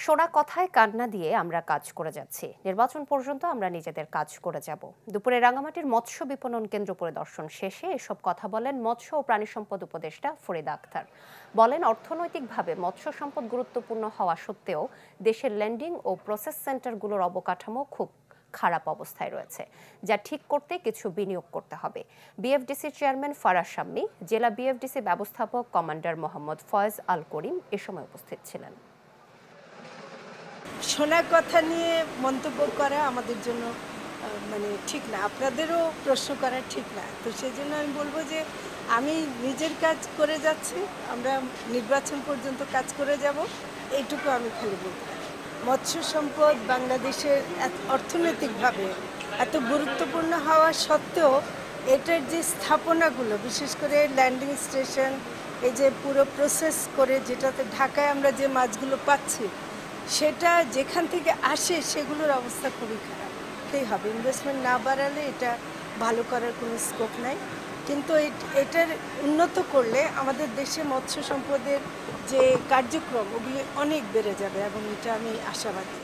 শোনা কথায় কান্না দিয়ে আমরা কাজ করে যাচ্ছি, নির্বাচন পর্যন্ত আমরা নিজেদের কাজ করে যাব। দুপুরে রাঙামাটির মৎস্য বিপণন কেন্দ্র পরিদর্শন শেষে এসব কথা বলেন মৎস্য ও প্রাণী সম্পদ উপদেষ্টা ফরিদা আক্তার। বলেন, অর্থনৈতিকভাবে মৎস্য সম্পদ গুরুত্বপূর্ণ হওয়া সত্ত্বেও দেশের ল্যান্ডিং ও প্রসেস সেন্টারগুলোর অবকাঠামো খুব খারাপ অবস্থায় রয়েছে, যা ঠিক করতে কিছু বিনিয়োগ করতে হবে। বিএফডিসির চেয়ারম্যান ফারাজ শাম্মী, জেলা বিএফডিসি ব্যবস্থাপক কমান্ডার মোহাম্মদ ফয়েজ আল করিম এ সময় উপস্থিত ছিলেন। শোনা কথা নিয়ে মন্তব্য করা আমাদের জন্য ঠিক না, আপনাদেরও প্রশ্ন করা ঠিক না। তো সেই জন্য আমি বলবো যে আমি নিজের কাজ করে যাচ্ছি, আমরা নির্বাচন পর্যন্ত কাজ করে যাব, এইটুকু আমি খালি বলতে পারি। মৎস্য সম্পদ বাংলাদেশের অর্থনৈতিকভাবে এত গুরুত্বপূর্ণ হওয়া সত্ত্বেও এটার যে স্থাপনাগুলো, বিশেষ করে ল্যান্ডিং স্টেশন, এই যে পুরো প্রসেস করে যেটাতে ঢাকায় আমরা যে মাছগুলো পাচ্ছি, সেটা যেখান থেকে আসে সেগুলোর অবস্থা খুবই খারাপ। তাই হবে, ইনভেস্টমেন্ট না বাড়ালে এটা ভালো করার কোনো স্কোপ নাই। কিন্তু এটার উন্নত করলে আমাদের দেশে মৎস্য সম্পদের যে কার্যক্রম, ওগুলি অনেক বেড়ে যাবে এবং এটা আমি আশাবাদী।